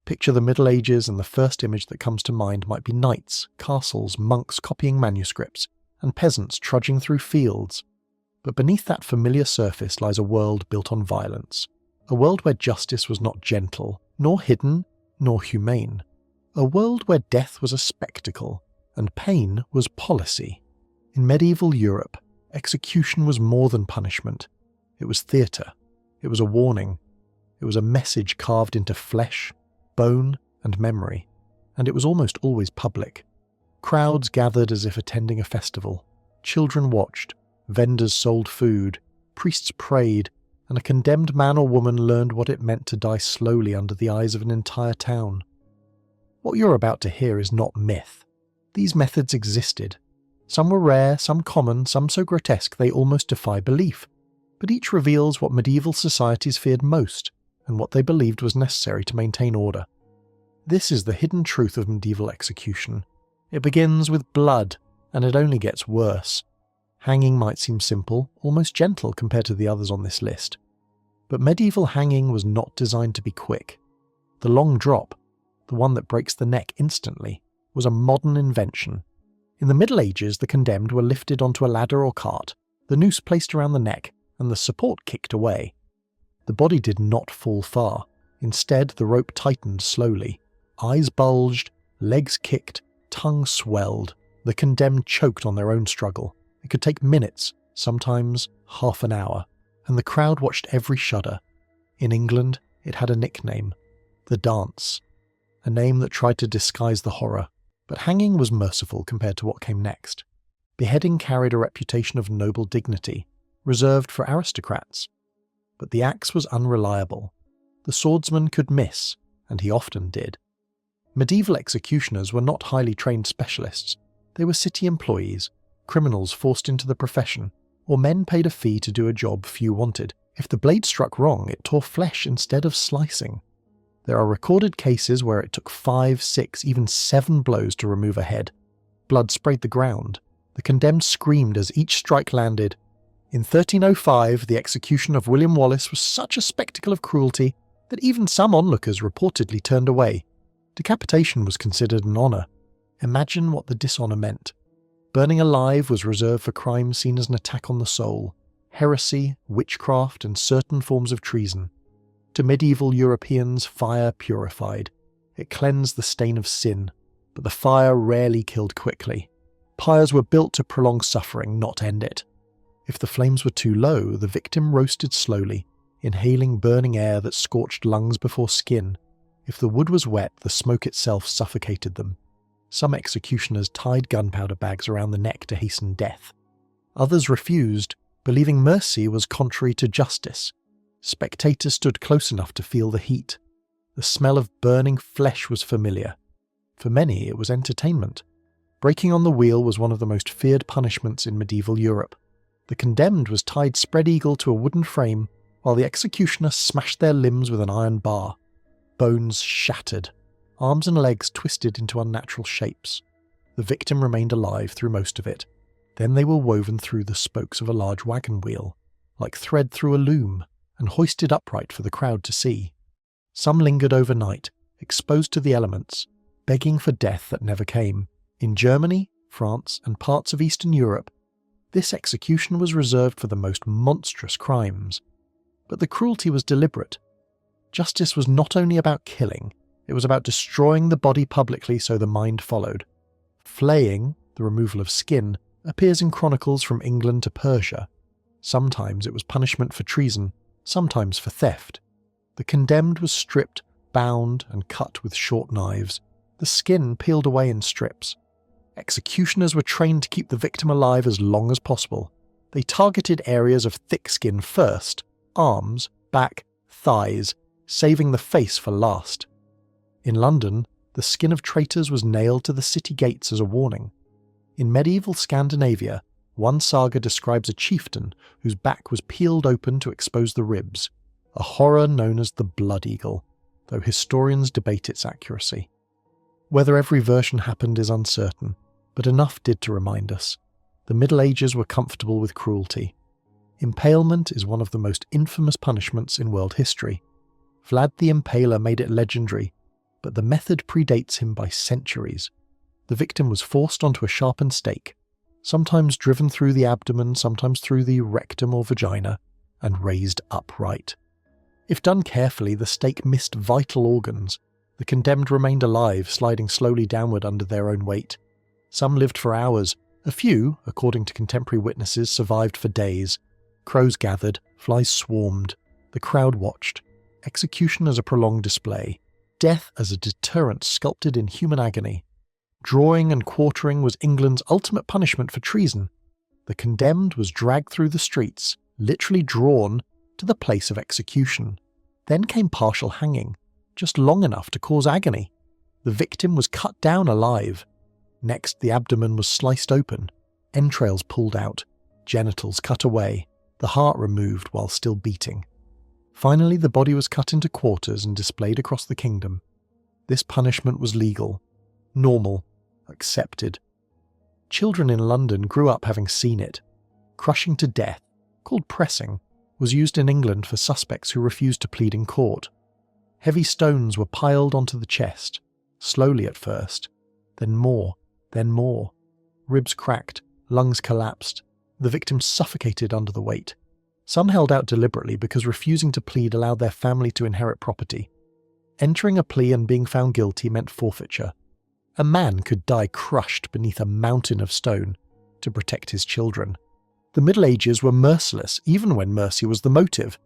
Picture the Middle Ages and the first image that comes to mind might be knights, castles, monks copying manuscripts, and peasants trudging through fields. But beneath that familiar surface lies a world built on violence. A world where justice was not gentle, nor hidden, nor humane. A world where death was a spectacle, and pain was policy. In medieval Europe, execution was more than punishment. It was theatre. It was a warning. It was a message carved into flesh, bone, and memory. And it was almost always public. Crowds gathered as if attending a festival. Children watched. Vendors sold food. Priests prayed. And a condemned man or woman learned what it meant to die slowly under the eyes of an entire town. What you're about to hear is not myth. These methods existed. Some were rare, some common, some so grotesque they almost defy belief. But each reveals what medieval societies feared most, and what they believed was necessary to maintain order. This is the hidden truth of medieval execution. It begins with blood, and it only gets worse. Hanging might seem simple, almost gentle compared to the others on this list. But medieval hanging was not designed to be quick. The long drop, the one that breaks the neck instantly, was a modern invention. In the Middle Ages, the condemned were lifted onto a ladder or cart, the noose placed around the neck, and the support kicked away. The body did not fall far. Instead, the rope tightened slowly. Eyes bulged, legs kicked, tongue swelled. The condemned choked on their own struggle. It could take minutes, sometimes half an hour, and the crowd watched every shudder. In England, it had a nickname, the dance, a name that tried to disguise the horror. But hanging was merciful compared to what came next. Beheading carried a reputation of noble dignity, reserved for aristocrats. But the axe was unreliable. The swordsman could miss, and he often did. Medieval executioners were not highly trained specialists. They were city employees, criminals forced into the profession, or men paid a fee to do a job few wanted. If the blade struck wrong, it tore flesh instead of slicing. There are recorded cases where it took 5, 6, even 7 blows to remove a head. Blood sprayed the ground. The condemned screamed as each strike landed. In 1305, the execution of William Wallace was such a spectacle of cruelty that even some onlookers reportedly turned away. Decapitation was considered an honour. Imagine what the dishonour meant. Burning alive was reserved for crimes seen as an attack on the soul, heresy, witchcraft, and certain forms of treason. To medieval Europeans, fire purified. It cleansed the stain of sin, but the fire rarely killed quickly. Pyres were built to prolong suffering, not end it. If the flames were too low, the victim roasted slowly, inhaling burning air that scorched lungs before skin. If the wood was wet, the smoke itself suffocated them. Some executioners tied gunpowder bags around the neck to hasten death. Others refused, believing mercy was contrary to justice. Spectators stood close enough to feel the heat. The smell of burning flesh was familiar. For many, it was entertainment. Breaking on the wheel was one of the most feared punishments in medieval Europe. The condemned was tied spread-eagle to a wooden frame, while the executioner smashed their limbs with an iron bar. Bones shattered. Arms and legs twisted into unnatural shapes. The victim remained alive through most of it. Then they were woven through the spokes of a large wagon wheel, like thread through a loom, and hoisted upright for the crowd to see. Some lingered overnight, exposed to the elements, begging for death that never came. In Germany, France, and parts of Eastern Europe, this execution was reserved for the most monstrous crimes. But the cruelty was deliberate. Justice was not only about killing, it was about destroying the body publicly so the mind followed. Flaying, the removal of skin, appears in chronicles from England to Persia. Sometimes it was punishment for treason, sometimes for theft. The condemned was stripped, bound, and cut with short knives. The skin peeled away in strips. Executioners were trained to keep the victim alive as long as possible. They targeted areas of thick skin first, arms, back, thighs, saving the face for last. In London, the skin of traitors was nailed to the city gates as a warning. In medieval Scandinavia, one saga describes a chieftain whose back was peeled open to expose the ribs, a horror known as the Blood Eagle, though historians debate its accuracy. Whether every version happened is uncertain, but enough did to remind us. The Middle Ages were comfortable with cruelty. Impalement is one of the most infamous punishments in world history. Vlad the Impaler made it legendary, but the method predates him by centuries. The victim was forced onto a sharpened stake, sometimes driven through the abdomen, sometimes through the rectum or vagina, and raised upright. If done carefully, the stake missed vital organs. The condemned remained alive, sliding slowly downward under their own weight. Some lived for hours. A few, according to contemporary witnesses, survived for days. Crows gathered, flies swarmed. The crowd watched. Execution as a prolonged display. Death as a deterrent sculpted in human agony. Drawing and quartering was England's ultimate punishment for treason. The condemned was dragged through the streets, literally drawn, to the place of execution. Then came partial hanging, just long enough to cause agony. The victim was cut down alive. Next, the abdomen was sliced open, entrails pulled out, genitals cut away, the heart removed while still beating. Finally, the body was cut into quarters and displayed across the kingdom. This punishment was legal, normal, accepted. Children in London grew up having seen it. Crushing to death, called pressing, was used in England for suspects who refused to plead in court. Heavy stones were piled onto the chest, slowly at first, then more. Ribs cracked, lungs collapsed. The victim suffocated under the weight. Some held out deliberately because refusing to plead allowed their family to inherit property. Entering a plea and being found guilty meant forfeiture. A man could die crushed beneath a mountain of stone to protect his children. The Middle Ages were merciless, even when mercy was the motive.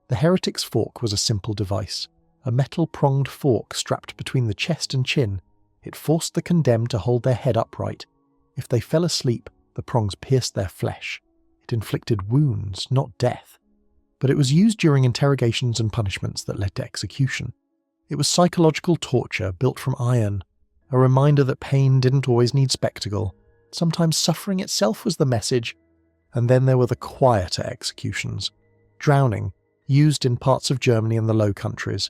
The heretic's fork was a simple device, a metal-pronged fork strapped between the chest and chin. It forced the condemned to hold their head upright. If they fell asleep, the prongs pierced their flesh. It inflicted wounds, not death. But it was used during interrogations and punishments that led to execution. It was psychological torture built from iron, a reminder that pain didn't always need spectacle. Sometimes suffering itself was the message. And then there were the quieter executions. Drowning, used in parts of Germany and the Low Countries.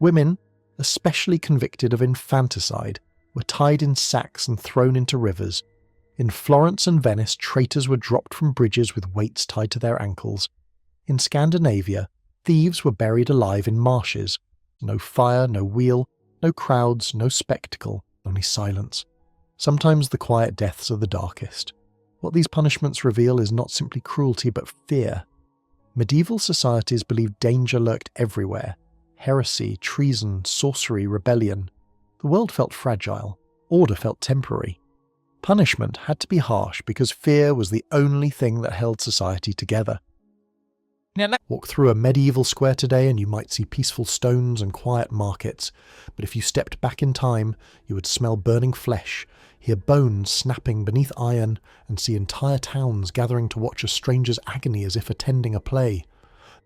Women, especially convicted of infanticide, were tied in sacks and thrown into rivers. In Florence and Venice, traitors were dropped from bridges with weights tied to their ankles. In Scandinavia, thieves were buried alive in marshes. No fire, no wheel, no crowds, no spectacle, only silence. Sometimes the quiet deaths are the darkest. What these punishments reveal is not simply cruelty but fear. Medieval societies believed danger lurked everywhere. Heresy, treason, sorcery, rebellion. The world felt fragile. Order felt temporary. Punishment had to be harsh because fear was the only thing that held society together. Walk through a medieval square today and you might see peaceful stones and quiet markets, but if you stepped back in time, you would smell burning flesh, hear bones snapping beneath iron, and see entire towns gathering to watch a stranger's agony as if attending a play.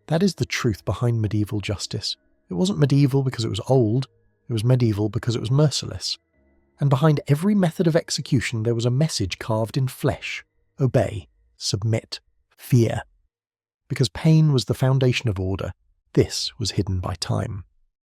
That is the truth behind medieval justice. It wasn't medieval because it was old, it was medieval because it was merciless. And behind every method of execution there was a message carved in flesh: obey, submit, fear. Because pain was the foundation of order, this was hidden by time.